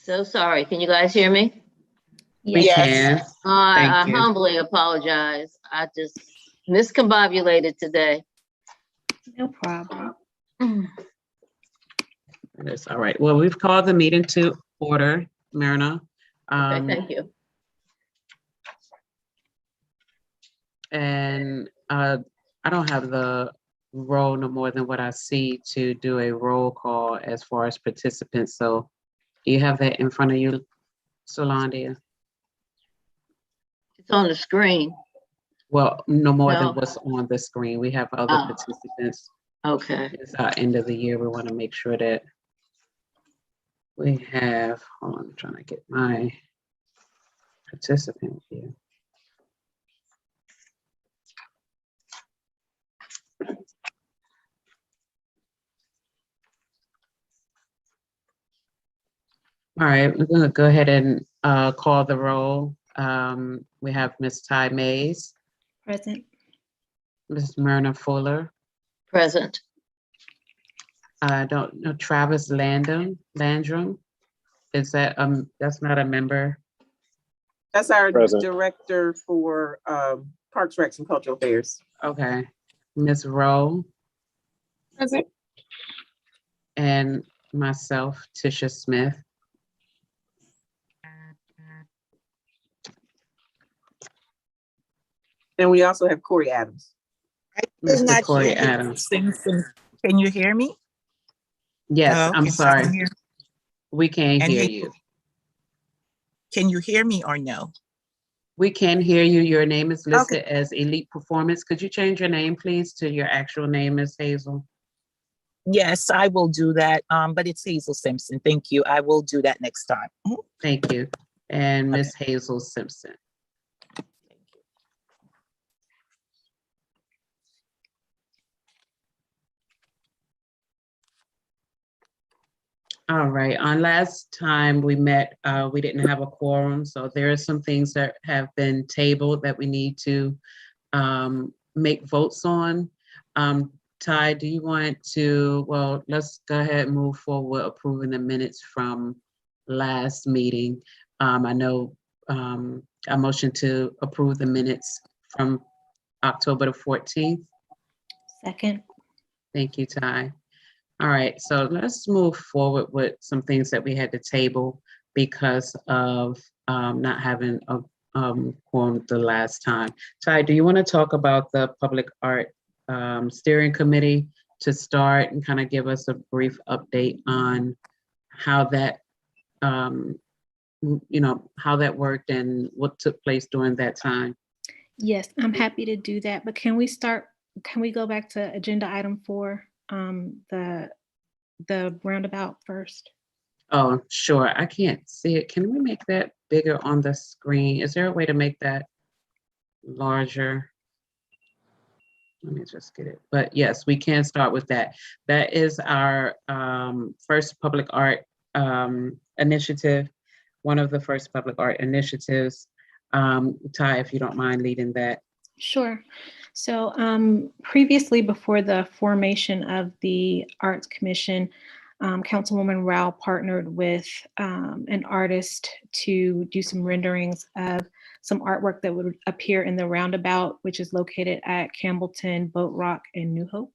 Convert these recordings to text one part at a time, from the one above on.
So sorry. Can you guys hear me? We can. I Thank you. humbly apologize. I just miscombobulated today. No problem. That's all right. Well, we've called the meeting to order, Myrna. Okay, thank you. And I don't have the roll no more than what I see to do a roll call as far as participants. So do you have that in front of you, Solandia? It's on the screen. Well, no more No. than what's on the screen. We have other Oh. participants. Okay. It's our end of the year. We want to make sure that we have, hold on, I'm trying to get my participant here. All right, we're going to go ahead and call the roll. We have Ms. Ty Mays, Present. Ms. Myrna Fuller. Present. I don't know, Travis Landrum. Is that, that's not a member? That's our Present. director for Parks, Recs, and Cultural Affairs. Okay. Ms. Rowe Present. and myself, Tisha Smith. And we also have Corey Adams. Mr. Corey Adams. Simpson. Can you hear me? Yes, Oh, I'm okay, sorry. I'm here. We can't And hear Hazel. you. Can you hear me or no? We can hear you. Your name is listed as Elite Performance. Could you change your name, please, to your actual name, Ms. Hazel? Yes, I will do that. But it's Hazel Simpson. Thank you. I will do that next time. Mhm. Thank you. And Ms. Hazel Simpson. All right, on last time we met, we didn't have a quorum, so there are some things that have been tabled that we need to make votes on. Ty, do you want to, well, let's go ahead and move forward approving the minutes from last meeting. I know I motion to approve the minutes from October the 14th. Second. Thank you, Ty. All right, so let's move forward with some things that we had to table because of not having a quorum the last time. Ty, do you want to talk about the Public Art Steering Committee to start and kind of give us a brief update on how that, how that worked and what took place during that time? Yes, I'm happy to do that. But can we go back to agenda item 4, the roundabout first? Oh, sure. I can't see it. Can we make that bigger on the screen? Is there a way to make that larger? Let me just get it. But yes, we can start with that. That is our first public art initiative, one of the first public art initiatives. Ty, if you don't mind leading that. Sure. So previously, before the formation of the Arts Commission, Councilwoman Rao partnered with an artist to do some renderings of some artwork that would appear in the roundabout, which is located at Campbellton, Boat Rock, and New Hope.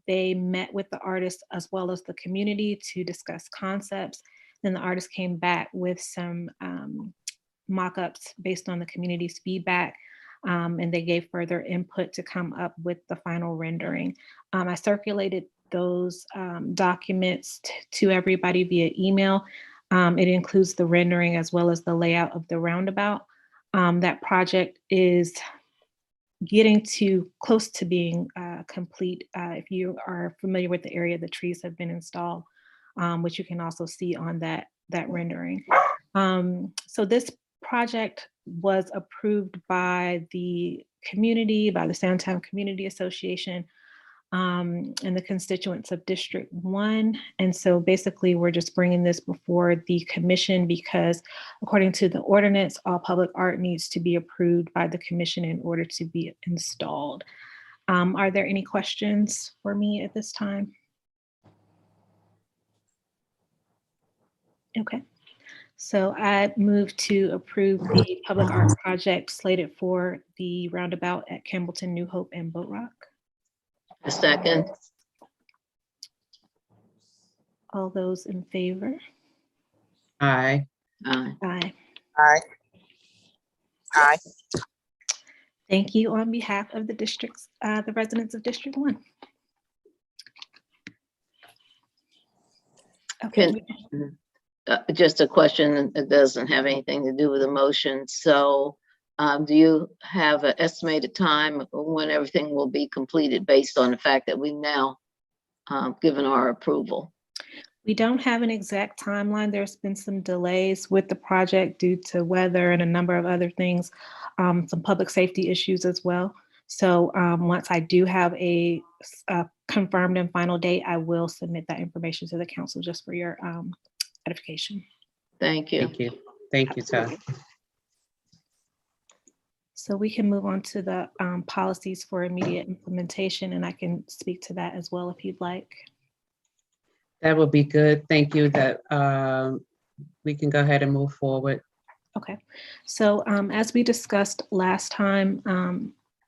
They met with the artist as well as the community to discuss concepts. Then the artist came back with some mock-ups based on the community's feedback. And they gave further input to come up with the final rendering. I circulated those documents to everybody via email. It includes the rendering as well as the layout of the roundabout. That project is getting close to being complete. If you are familiar with the area, the trees have been installed, which you can also see on that rendering. So this project was approved by the community, by the Sandtown Community Association, and the constituents of District 1. And so basically we're just bringing this before the commission because according to the ordinance, all public art needs to be approved by the commission in order to be installed. Are there any questions for me at this time? Okay. So I move to approve the public art project slated for the roundabout at Campbellton, New Hope, and Boat Rock. A second. All those in favor? Aye. Aye. Aye. Aye. Aye. Thank you on behalf of the districts, the residents of District 1. Okay. Just a question that doesn't have anything to do with the motion. So do you have an estimated time when everything will be completed based on the fact that we've now given our approval? We don't have an exact timeline. There's been some delays with the project due to weather and a number of other things, some public safety issues as well. So once I do have a confirmed and final date, I will submit that information to the council just for your edification. Thank you. Thank you. Thank you, Ty. So we can move on to the policies for immediate implementation, and I can speak to that as well if you'd like. That would be good. Thank you that we can go ahead and move forward. Okay, so as we discussed last time,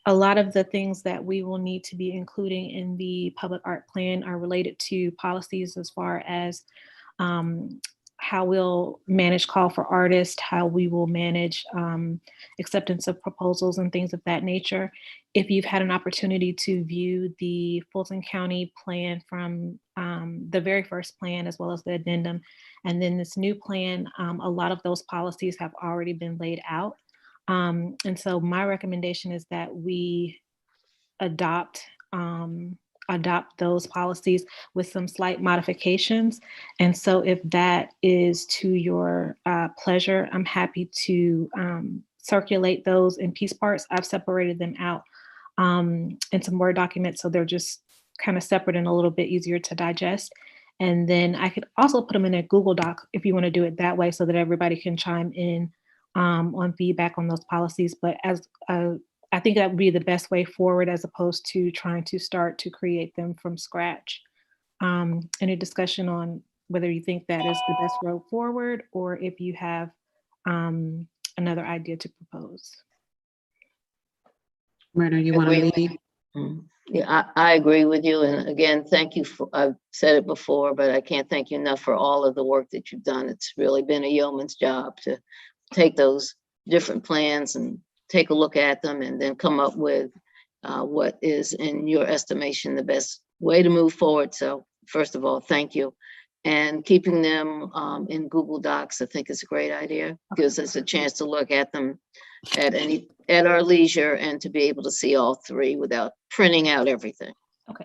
a lot of the things that we will need to be including in the public art plan are related to policies as far as how we'll manage call for artists, how we will manage acceptance of proposals and things of that nature. If you've had an opportunity to view the Fulton County plan from the very first plan, as well as the addendum, and then this new plan, a lot of those policies have already been laid out. And so my recommendation is that we adopt those policies with some slight modifications. And so if that is to your pleasure, I'm happy to circulate those in piece parts. I've separated them out in some Word documents, so they're just kind of separate and a little bit easier to digest. And then I could also put them in a Google Doc if you want to do it that way so that everybody can chime in on feedback on those policies. But as I think that would be the best way forward as opposed to trying to start to create them from scratch. Any discussion on whether you think that is the best road forward or if you have another idea to propose? Myrna, you want to Agree. lead? Yeah, I agree with you. And again, thank you for, I've said it before, but I can't thank you enough for all of the work that you've done. It's really been a yeoman's job to take those different plans and take a look at them and then come up with what is, in your estimation, the best way to move forward. So first of all, thank you. And keeping them in Google Docs, I think is a great idea. Gives us a chance to look at them at our leisure and to be able to see all three without printing out everything. Okay,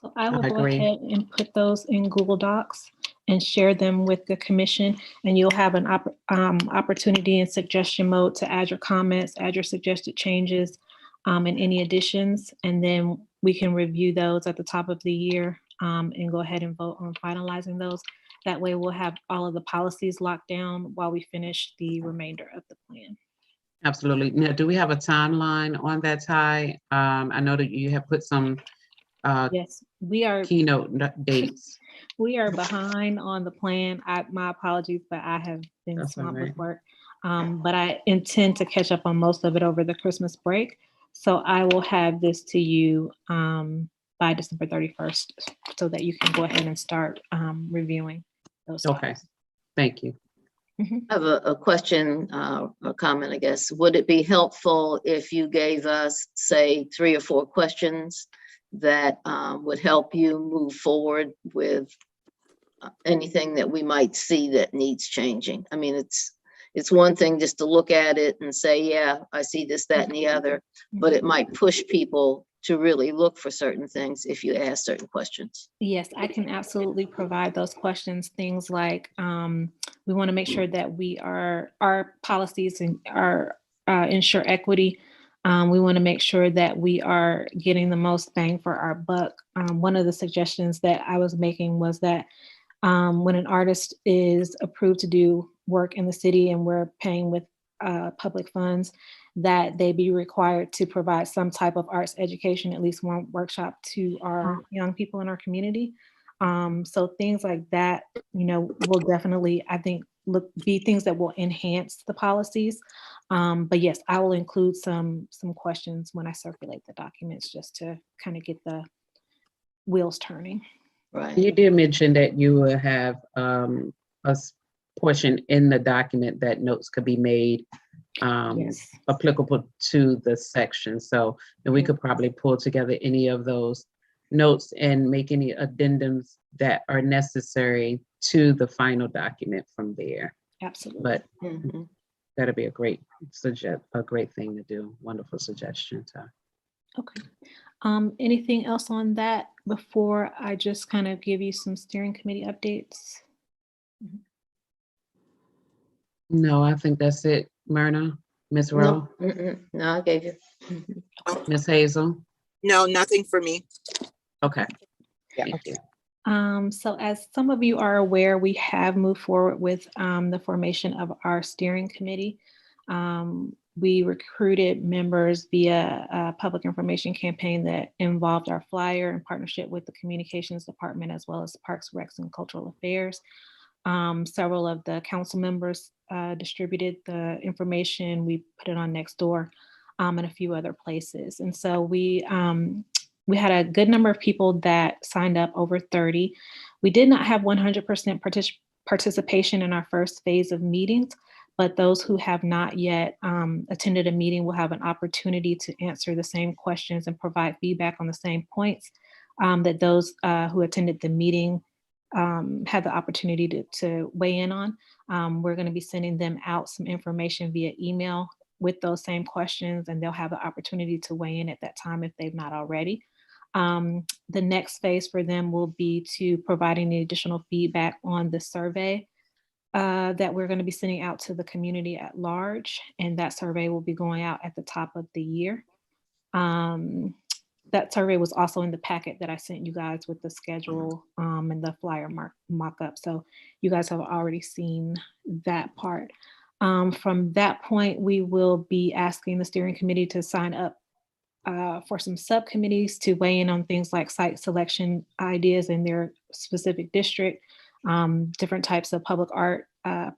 so I will I go agree. ahead and put those in Google Docs and share them with the commission, and you'll have an opportunity in suggestion mode to add your comments, add your suggested changes, and any additions, and then we can review those at the top of the year and go ahead and vote on finalizing those. That way we'll have all of the policies locked down while we finish the remainder of the plan. Absolutely. Now, do we have a timeline on that, Ty? I know that you have put some Yes, we are. keynote dates. We are behind on the plan. My apologies, but I have been That's all swamped right. with work. But I intend to catch up on most of it over the Christmas break. So I will have this to you by December 31st so that you can go ahead and start reviewing those. Okay, files. thank you. Mhm. I have a question, a comment, I guess. Would it be helpful if you gave us, say, 3 or 4 questions that would help you move forward with anything that we might see that needs changing? I mean, it's one thing just to look at it and say, yeah, I see this, that, and the other, but it might push people to really look for certain things if you ask certain questions. Yes, I can absolutely provide those questions. Things like we want to make sure that our policies are ensure equity. We want to make sure that we are getting the most bang for our buck. One of the suggestions that I was making was that when an artist is approved to do work in the city and we're paying with public funds, that they be required to provide some type of arts education, at least one workshop to our young people in our community. So things like that, will definitely, I think, be things that will enhance the policies. But yes, I will include some questions when I circulate the documents just to kind of get the wheels turning. Right. You did mention that you will have portion in the document that notes could be made Yes. applicable to the section. So, and we could probably pull together any of those notes and make any addendums that are necessary to the final document from there. Absolutely. But Mhm. that'd be a great thing to do. Wonderful suggestion, Ty. Okay. Anything else on that before I just kind of give you some steering committee updates? No, I think that's it. Myrna, Ms. No, Rowe, no, I gave you. Mhm. Ms. Hazel. No, nothing for me. Okay. Yeah. Thank you. So as some of you are aware, we have moved forward with the formation of our steering committee. We recruited members via a public information campaign that involved our flyer in partnership with the communications department, as well as Parks, Recs, and Cultural Affairs. Several of the council members distributed the information. We put it on Nextdoor and a few other places. And so we had a good number of people that signed up, over 30. We did not have 100% participation in our first phase of meetings, but those who have not yet attended a meeting will have an opportunity to answer the same questions and provide feedback on the same points that those who attended the meeting had the opportunity to weigh in on. We're going to be sending them out some information via email with those same questions, and they'll have the opportunity to weigh in at that time if they've not already. The next phase for them will be to providing the additional feedback on the survey that we're going to be sending out to the community at large, and that survey will be going out at the top of the year. That survey was also in the packet that I sent you guys with the schedule and the flyer mock-up. So you guys have already seen that part. From that point, we will be asking the steering committee to sign up for some subcommittees to weigh in on things like site selection ideas in their specific district, different types of public art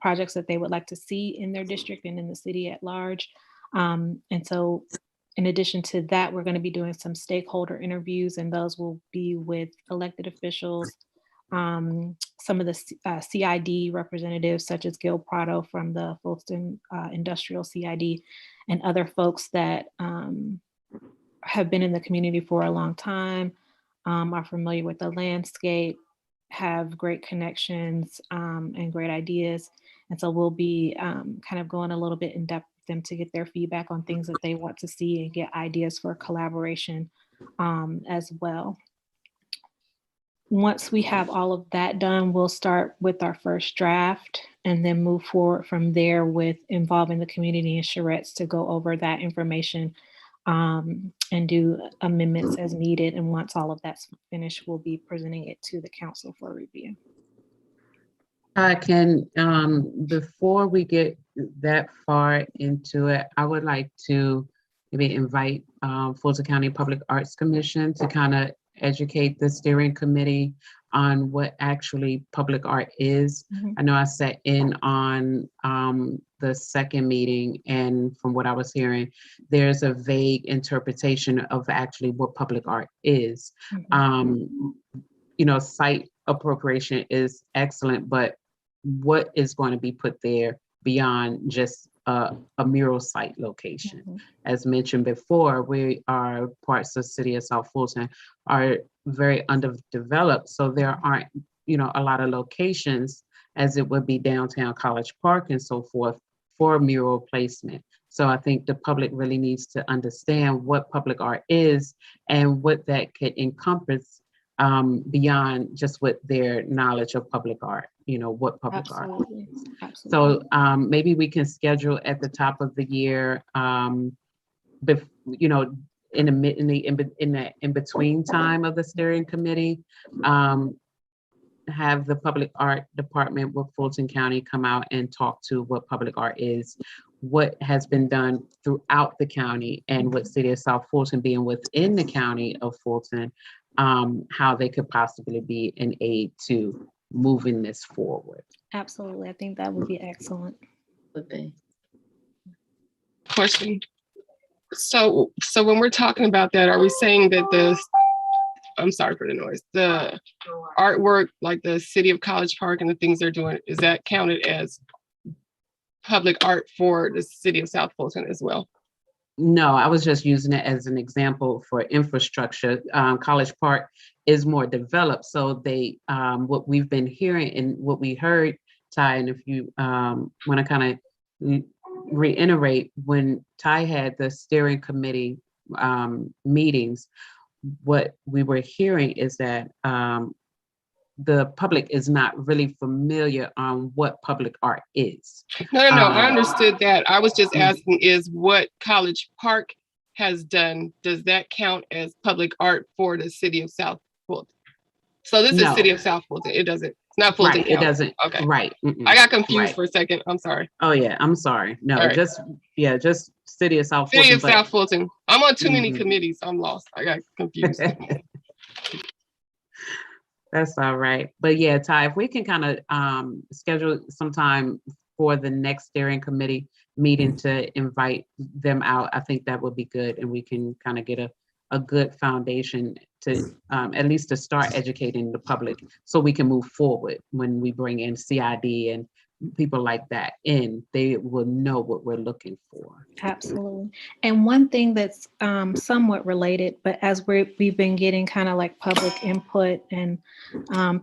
projects that they would like to see in their district and in the city at large. And so in addition to that, we're going to be doing some stakeholder interviews, and those will be with elected officials, some of the CID representatives, such as Gil Prado from the Fulton Industrial CID, and other folks that have been in the community for a long time, are familiar with the landscape, have great connections and great ideas. And so we'll be kind of going a little bit in depth with them to get their feedback on things that they want to see and get ideas for collaboration as well. Once we have all of that done, we'll start with our first draft and then move forward from there with involving the community and charrettes to go over that information and do amendments as needed. And once all of that's finished, we'll be presenting it to the council for review. I can, before we get that far into it, I would like to maybe invite Fulton County Public Arts Commission to kind of educate the steering committee on what actually public art is. Mm-hmm. I know I sat in on the second meeting, and from what I was hearing, there's a vague interpretation of actually what public art is. Mm-hmm. You know, site appropriation is excellent, but what is going to be put there beyond just a mural site location? Mm-hmm. As mentioned before, we are parts of the city of South Fulton are very underdeveloped, so there aren't, you know, a lot of locations as it would be downtown College Park and so forth for mural placement. So I think the public really needs to understand what public art is and what that could encompass beyond just with their knowledge of public art, you know, what public art is. Absolutely. So maybe we can schedule at the top of the year, you know, in the in-between time of the steering committee, have the public art department with Fulton County come out and talk to what public art is, what has been done throughout the county, and what city of South Fulton being within the county of Fulton, how they could possibly be an aid to moving this forward. Absolutely. I think that would be excellent. Would be. Question. So when we're talking about that, are we saying that I'm sorry for the noise, the artwork, like the City of College Park and the things they're doing, is that counted as public art for the City of South Fulton as well? No, I was just using it as an example for infrastructure. College Park is more developed, so they what we've been hearing and what we heard, Ty, and if you want to kind of reiterate, when Ty had the steering committee meetings, what we were hearing is that the public is not really familiar on what public art is. No, I understood that. I was just asking, is what College Park has done, does that count as public art for the City of South Fulton? So this is City of South Fulton. It doesn't, it's not Fulton Right, it County. doesn't. Okay. Right. I got confused Right. for a second. I'm sorry. Oh yeah, I'm sorry. No, Right. just City of South City Fulton. of South Fulton. I'm on too many Mhm. committees. I'm lost. I got confused. That's all right. But yeah, Ty, if we can kind of schedule some time for the next steering committee meeting to invite them out, I think that would be good. And we can kind of get a good foundation to at least to start educating the public so we can move forward when we bring in CID and people like that in, they will know what we're looking for. Absolutely. And one thing that's somewhat related, but as we've been getting kind of like public input and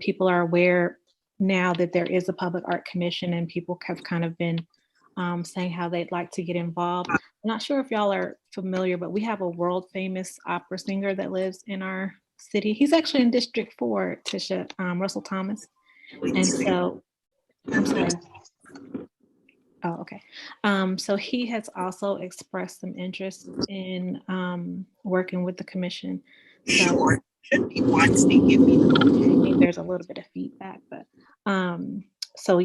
people are aware now that there is a public art commission and people have kind of been saying how they'd like to get involved. I'm not sure if y'all are familiar, but we have a world famous opera singer that lives in our city. He's actually in District 4, Tisha, Russell Thomas. And so, I'm sorry. Oh, okay. So he has also expressed some interest in working with the commission. So He wants to give me the I think there's a little bit of feedback, but so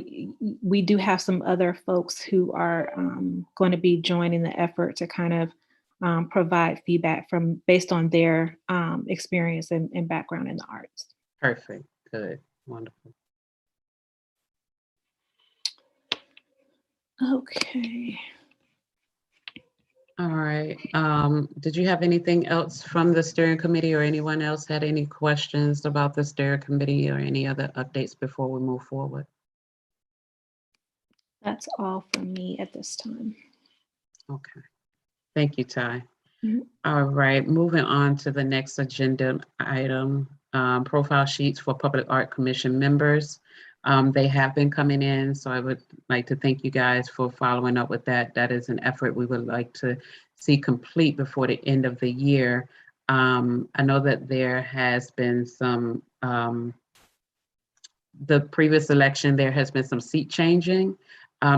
we do have some other folks who are going to be joining the effort to kind of provide feedback based on their experience and background in the arts. Perfect. Good. Wonderful. Okay. All right. Did you have anything else from the steering committee or anyone else had any questions about the steering committee or any other updates before we move forward? That's all from me at this time. Okay. Thank you, Ty. Mhm. All right, moving on to the next agenda item, profile sheets for Public Art Commission members. They have been coming in, so I would like to thank you guys for following up with that. That is an effort we would like to see complete before the end of the year. I know that there has been some, the previous election, there has been some seat changing.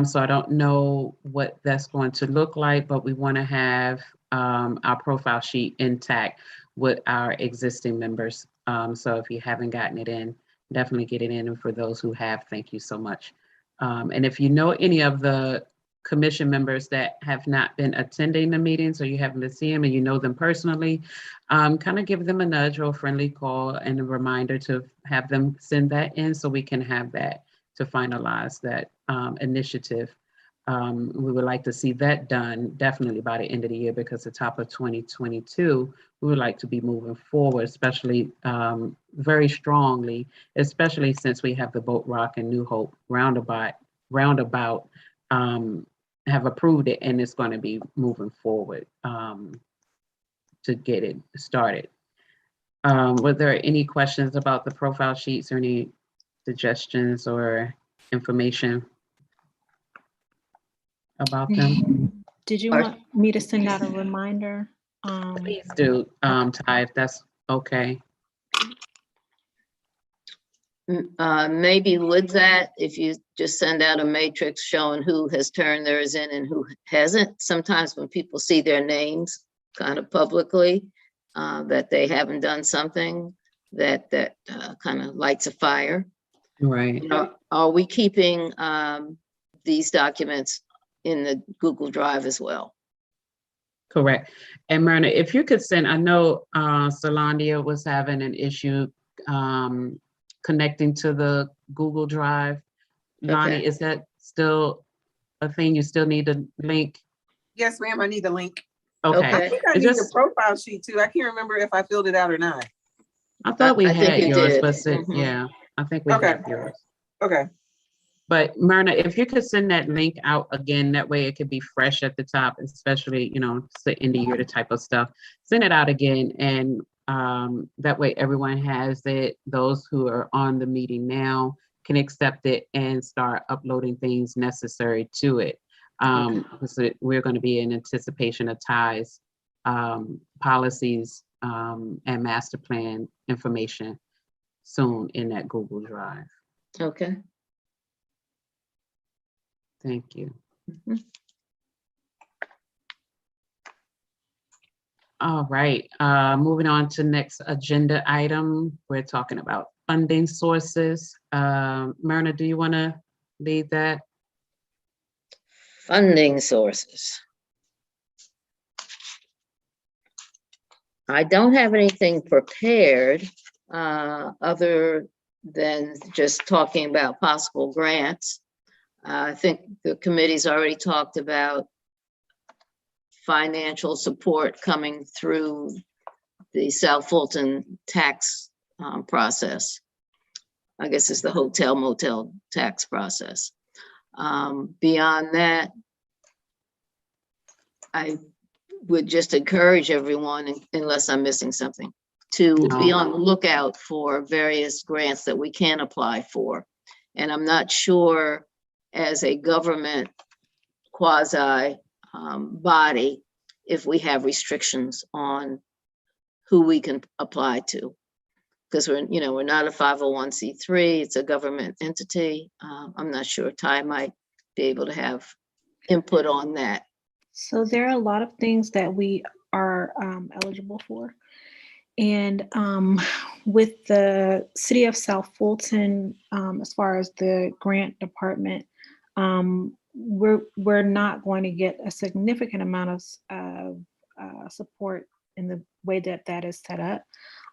So I don't know what that's going to look like, but we want to have our profile sheet intact with our existing members. So if you haven't gotten it in, definitely get it in. And for those who have, thank you so much. And if you know any of the commission members that have not been attending the meetings or you happen to see them and you know them personally, kind of give them a nudge or a friendly call and a reminder to have them send that in so we can have that to finalize that initiative. We would like to see that done definitely by the end of the year because the top of 2022, we would like to be moving forward, especially very strongly, especially since we have the Boat Rock and New Hope roundabout have approved it and it's going to be moving forward to get it started. Were there any questions about the profile sheets or any suggestions or information about them? Did you want me to send out a reminder? Please do, Ty, if that's okay. Maybe with that, if you just send out a matrix showing who has turned theirs in and who hasn't, sometimes when people see their names kind of publicly, that they haven't done something, that kind of lights a fire. Right. Are we keeping these documents in the Google Drive as well? Correct. And Myrna, if you could send, I know Solandia was having an issue connecting to the Google Drive. Lonnie, Okay. is that still a thing? You still need a link? Yes, ma'am, I need the link. Okay. I Okay. think I It's need the just, profile sheet too. I can't remember if I filled it out or not. I thought we I think had you yours, did. but Mhm. yeah, I think we Okay. have yours. Okay. But Myrna, if you could send that link out again, that way it could be fresh at the top, especially, it's the end of year type of stuff. Send it out again, and that way everyone has it. Those who are on the meeting now can accept it and start uploading things necessary to it. Because we're going to be in anticipation of ties, policies, and master plan information soon in that Google Drive. Okay. Thank you. Mhm. All right, moving on to next agenda item. We're talking about funding sources. Myrna, do you want to lead that? Funding sources. I don't have anything prepared other than just talking about possible grants. I think the committee's already talked about financial support coming through the South Fulton tax process. I guess it's the hotel motel tax process. Beyond that, I would just encourage everyone, unless I'm missing something, to be No. on the lookout for various grants that we can apply for. And I'm not sure, as a government quasi body, if we have restrictions on who we can apply to. Because we're not a 501c3, it's a government entity. I'm not sure Ty might be able to have input on that. So there are a lot of things that we are eligible for. And with the city of South Fulton, as far as the grant department, we're not going to get a significant amount of support in the way that is set up.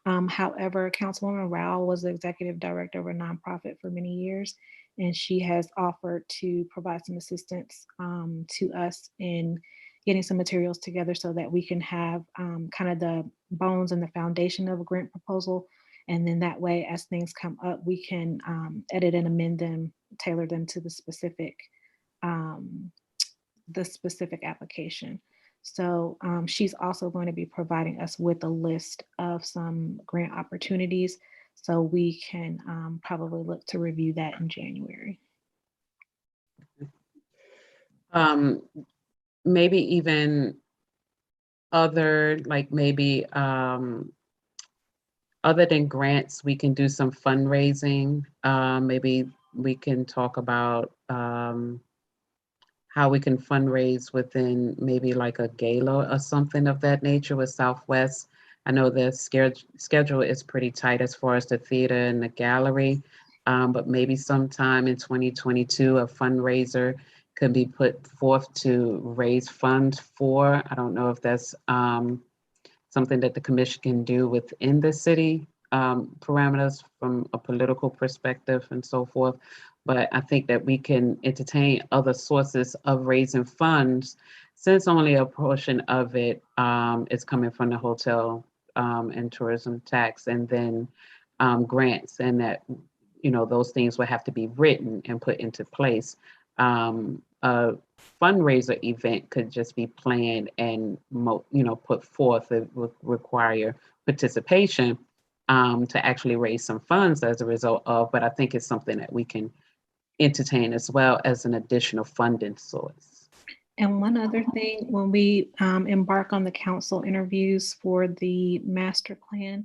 However, Councilwoman Rao was the executive director of a nonprofit for many years, and she has offered to provide some assistance to us in getting some materials together so that we can have kind of the bones and the foundation of a grant proposal. And then that way, as things come up, we can edit and amend them, tailor them to the specific application. So she's also going to be providing us with a list of some grant opportunities, so we can probably look to review that in January. Maybe even other, like maybe other than grants, we can do some fundraising. Maybe we can talk about how we can fundraise within maybe like a gala or something of that nature with Southwest. I know the schedule is pretty tight as far as the theater and the gallery, but maybe sometime in 2022, a fundraiser could be put forth to raise funds for. I don't know if that's something that the commission can do within the city parameters from a political perspective and so forth. But I think that we can entertain other sources of raising funds, since only a portion of it is coming from the hotel and tourism tax, and then grants, and that those things will have to be written and put into place. A fundraiser event could just be planned and put forth. It would require participation to actually raise some funds as a result of. But I think it's something that we can entertain as well as an additional funding source. And one other thing, when we embark on the council interviews for the master plan,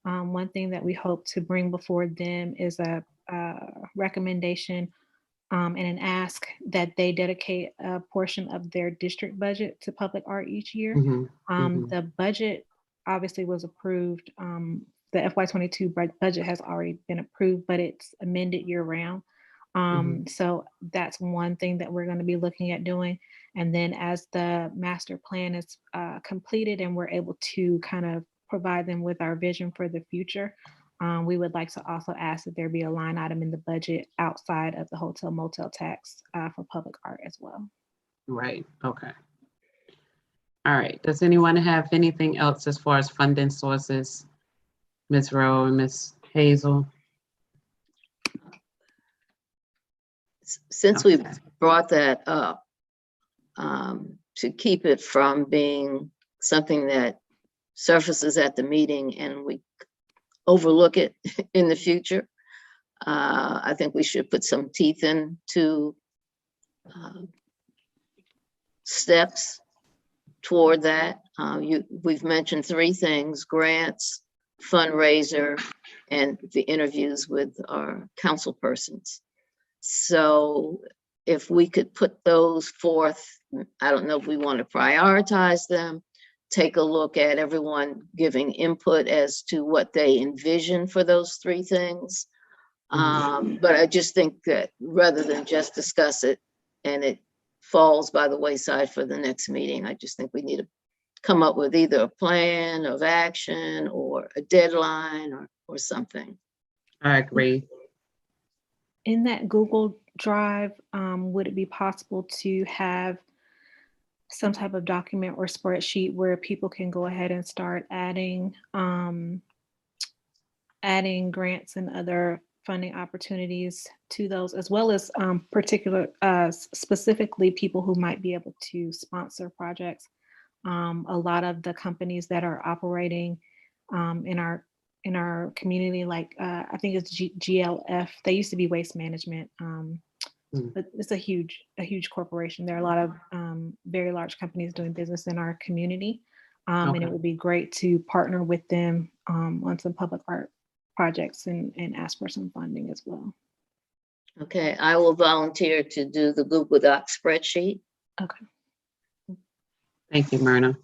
one thing that we hope to bring before them is a recommendation and an ask that they dedicate a portion of their district budget to public art each year. The budget obviously was approved. The FY22 budget has already been approved, but it's amended year round. So that's one thing that we're going to be looking at doing. And then as the master plan is completed and we're able to kind of provide them with our vision for the future, we would like to also ask that there be a line item in the budget outside of the hotel motel tax for public art as well. Right, okay. All right, does anyone have anything else as far as funding sources? Ms. Rowe and Ms. Hazel? Since we Okay. brought that up, to keep it from being something that surfaces at the meeting and we overlook it in the future, I think we should put some teeth into steps toward that. We've mentioned three things: grants, fundraiser, and the interviews with our council persons. So if we could put those forth, I don't know if we want to prioritize them, take a look at everyone giving input as to what they envision for those three things. But I just think that rather than just discuss it and it falls by the wayside for the next meeting, I just think we need to come up with either a plan of action or a deadline or something. I agree. In that Google Drive, would it be possible to have some type of document or spreadsheet where people can go ahead and start adding grants and other funding opportunities to those, as well as specifically people who might be able to sponsor projects? A lot of the companies that are operating in our community, like I think it's GLF. They used to be Waste Management, but it's a huge corporation. There are a lot of very large companies doing business in our community, and it would be great to partner with them on some public art projects and ask for some funding as well. Okay, I will volunteer to do the Google Doc spreadsheet. Okay. Thank you, Myrna.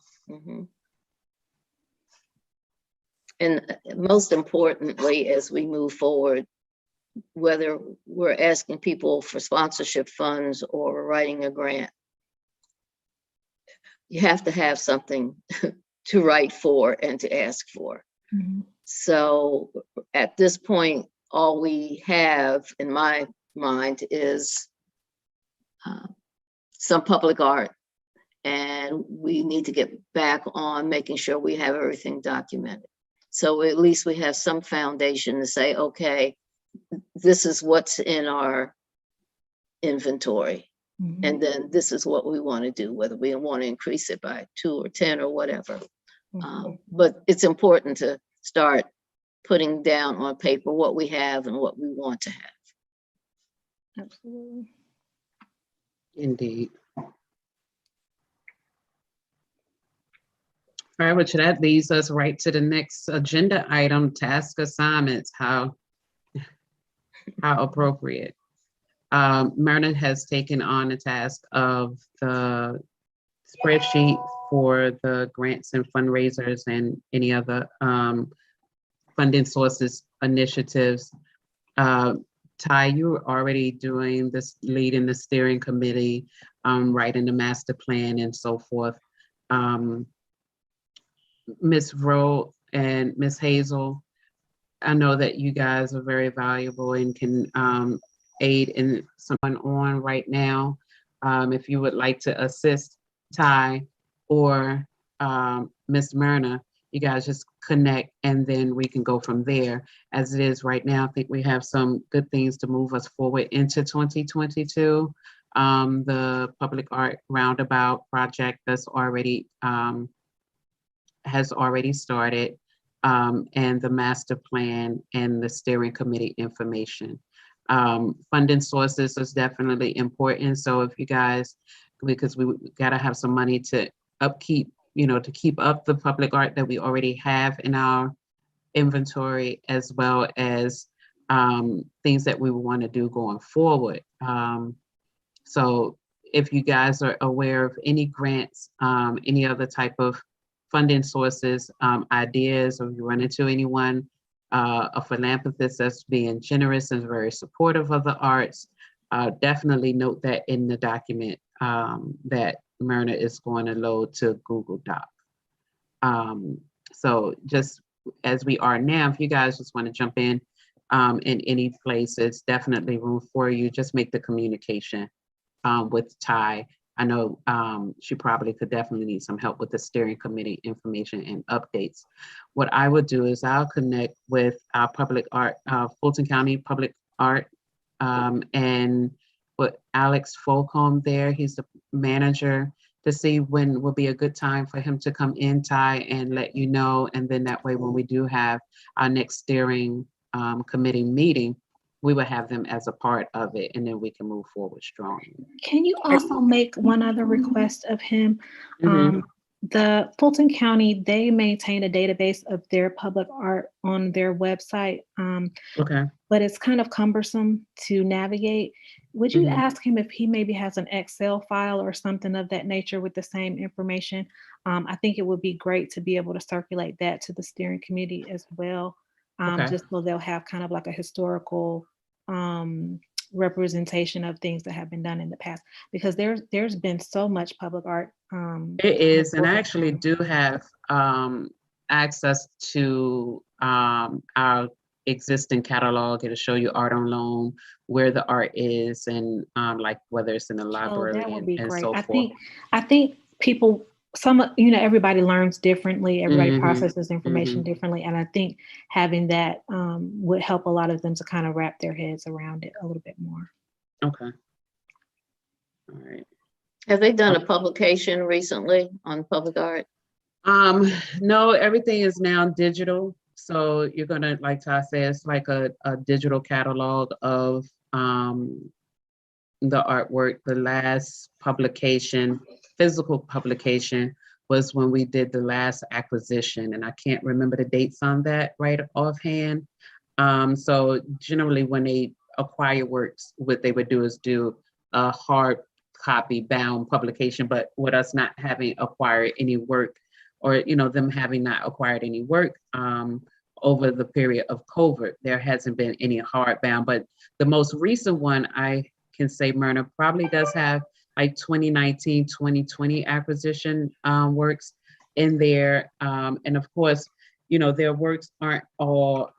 And most importantly, as we move forward, whether we're asking people for sponsorship funds or we're writing a grant, you have to have something to write for and to ask for. So at this point, all we have in my mind is some public art, and we need to get back on making sure we have everything documented. So at least we have some foundation to say, okay, this is what's in our inventory. And then this is what we want to do, whether we want to increase it by 2 or 10 or whatever. But it's important to start putting down on paper what we have and what we want to have. Absolutely. Indeed. All right, which that leads us right to the next agenda item, task assignments. How appropriate. Myrna has taken on the task of the spreadsheet for the grants and fundraisers and any other funding sources initiatives. Ty, you were already doing this, leading the steering committee, writing the master plan and so forth. Ms. Rowe and Ms. Hazel, I know that you guys are very valuable and can aid in someone on right now. If you would like to assist Ty or Ms. Myrna, you guys just connect and then we can go from there. As it is right now, I think we have some good things to move us forward into 2022. The public art roundabout project that's already has already started, and the master plan and the steering committee information. Funding sources is definitely important. So if you guys, because we gotta have some money to upkeep, to keep up the public art that we already have in our inventory, as well as things that we want to do going forward. So if you guys are aware of any grants, any other type of funding sources, ideas, or you run into anyone, a philanthropist that's being generous and very supportive of the arts, definitely note that in the document that Myrna is going to load to Google Doc. So just as we are now, if you guys just want to jump in any place, it's definitely room for you. Just make the communication with Ty. I know she probably could definitely need some help with the steering committee information and updates. What I would do is I'll connect with our public art, Fulton County Public Art, and with Alex Folcombe there, he's the manager, to see when will be a good time for him to come in, Ty, and let you know. And then that way, when we do have our next steering committee meeting, we will have them as a part of it, and then we can move forward strongly. Can you also make one other request of him? Mhm. The Fulton County, they maintain a database of their public art on their website, Okay. but it's kind of cumbersome to navigate. Would you Mhm. ask him if he maybe has an Excel file or something of that nature with the same information? I think it would be great to be able to circulate that to the steering committee as well, Okay. just so they'll have kind of like a historical representation of things that have been done in the past, because there's been so much public art. It is, and I actually do have access to our existing catalog. It'll show you art on loan, where the art is, and like whether it's in the Oh, library that would be and great. so I forth. think people, everybody learns differently. Everybody Mhm, processes information mhm. differently, and I think having that would help a lot of them to kind of wrap their heads around it a little bit more. Okay. All right. Have they done a publication recently on public art? No, everything is now digital. So you're gonna, like Ty said, it's like a digital catalog of the artwork. The last publication, physical publication, was when we did the last acquisition, and I can't remember the dates on that right offhand. So generally when they acquire works, what they would do is do a hard copy bound publication, but with us not having acquired any work, or them having not acquired any work over the period of COVID, there hasn't been any hardbound. But the most recent one, I can say, Myrna probably does have like 2019, 2020 acquisition works in there. And of course, their works aren't all,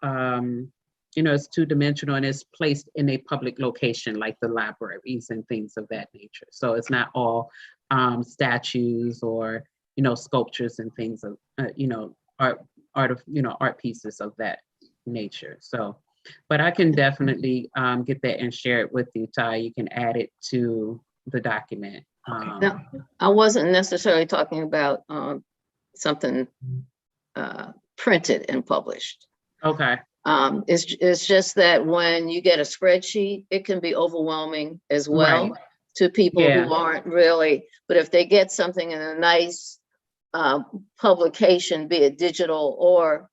it's two-dimensional, and it's placed in a public location like the libraries and things of that nature. So it's not all statues or sculptures and things of art pieces of that nature. So, but I can definitely get that and share it with you, Ty. You can add it to the document. Okay. No, I wasn't necessarily talking about something printed and published. Okay. It's just that when you get a spreadsheet, it can be overwhelming as well Right. to people Yeah. who aren't really, but if they get something in a nice publication, be it digital or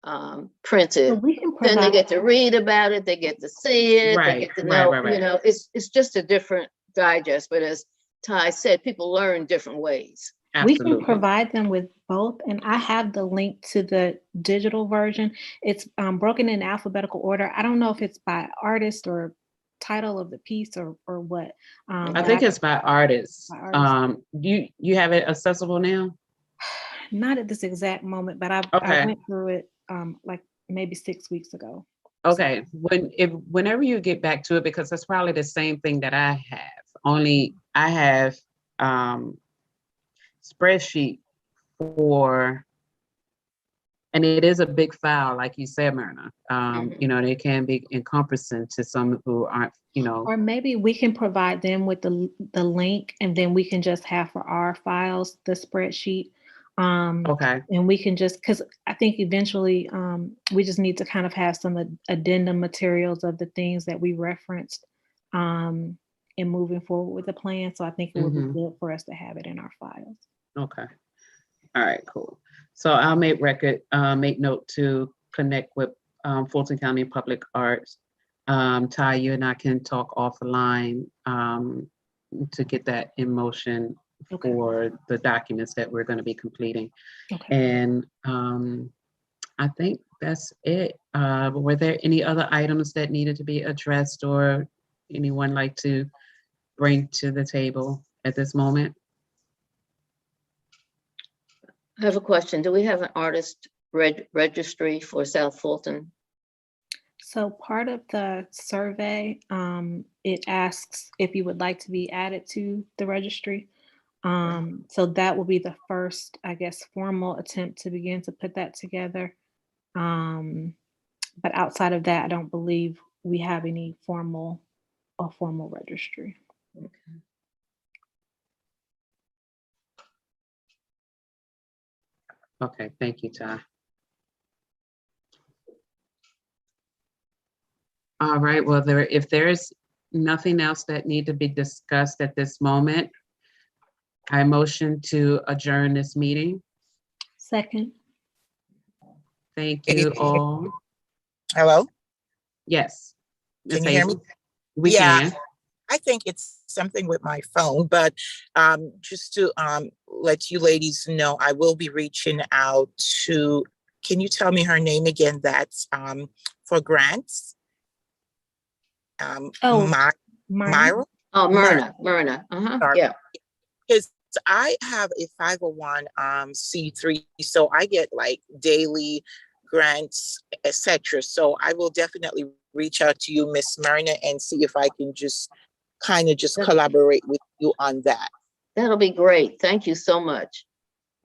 So printed, we can then they provide. get to read about it, they get to see it, they Right, get to right, know, right, right. it's just a different digest. But as Ty said, people learn different ways. We can Absolutely. provide them with both, and I have the link to the digital version. It's broken in alphabetical order. I don't know if it's by artist or title of the piece or what. I but think it's by artists. By artists. You have it accessible now? Not at this exact moment, but I Okay. went through it like maybe 6 weeks ago. Okay. Whenever you get back to it, because that's probably the same thing that I have. Only I have spreadsheet for, and it is a big file, like you said, Myrna. They can be encompassing to some who aren't, Or maybe we can provide them with the link, and then we can just have for our files the spreadsheet. Okay. And we can just, because I think eventually we just need to kind of have some addendum materials of the things that we referenced in moving forward with the plan. So I think it would be good for us to have it in our files. Okay. All right, cool. So I'll make note to connect with Fulton County Public Arts. Ty, you and I can talk offline to get that in motion for the documents that we're going to be completing. Okay. And I think that's it. Were there any other items that needed to be addressed or, anyone like to bring to the table at this moment? I have a question. Do we have an artist registry for South Fulton? So part of the survey, it asks if you would like to be added to the registry. So that will be the first, I guess, formal attempt to begin to put that together. But outside of that, I don't believe we have any formal registry. Okay, thank you, Ty. All right, well, if there's nothing else that need to be discussed at this moment, I motion to adjourn this meeting. Second. Thank you all. Hello? Yes. Ms. Can you hear me? Hazel? We Yeah. can. I think it's something with my phone, but just to let you ladies know, I will be reaching out to, can you tell me her name again? That's for grants. Myrna? Myra? Oh, Myrna. Sorry. Yeah. Because I have a 501c3, so I get like daily grants, etc. So I will definitely reach out to you, Miss Myrna, and see if I can just collaborate with you on that. That'll be great. Thank you so much.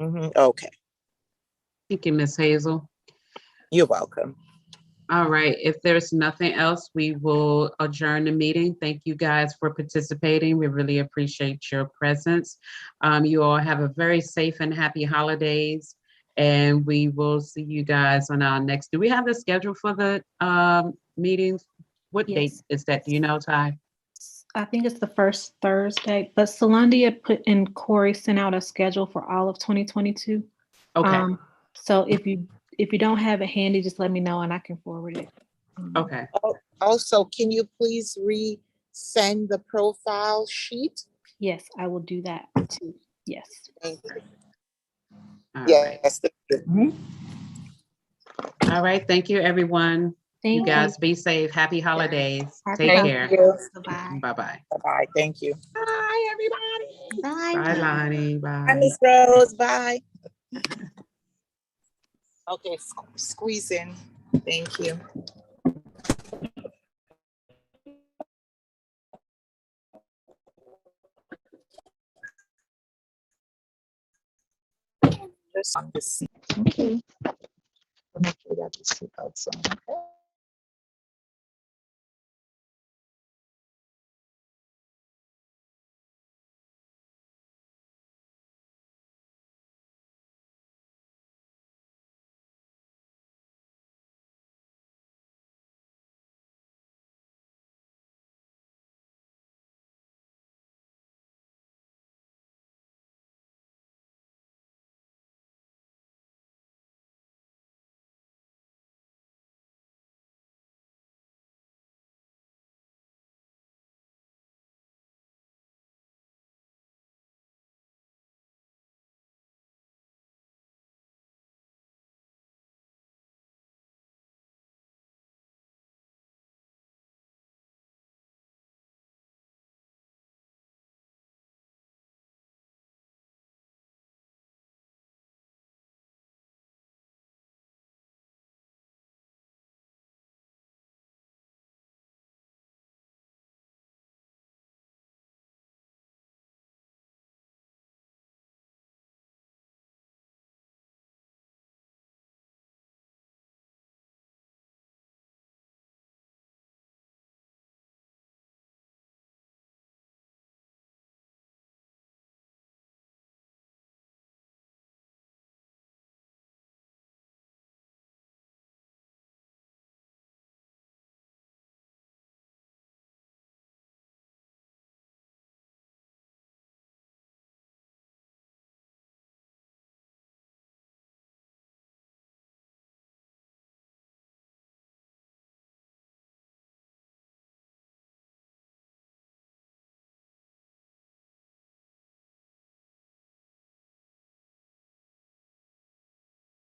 Okay, Thank you, Ms. Hazel. you're welcome. All right, if there's nothing else, we will adjourn the meeting. Thank you guys for participating. We really appreciate your presence. You all have a very safe and happy holidays, and we will see you guys on our next. Do we have the schedule for the meetings? What date Yes. is that? Do you know, Ty? I think it's the first Thursday, but Solandia and Corey sent out a schedule for all of 2022. Okay. So if you don't have it handy, just let me know and I can forward it. Okay. Also, can you please resend the profile sheet? Yes, I will do that too. Yes. Thank you. All right. Yes. All right. Thank you, everyone. Thank You guys be safe. Happy holidays. Happy Take holidays. care. Bye-bye. Bye-bye. Bye-bye. Thank you. Bye, everybody. Bye, Lonnie. Bye, Bye. Miss Rose. Bye. Okay, squeeze in. Thank you. Just on the seat. Okay. Make sure that the seat outside. Okay.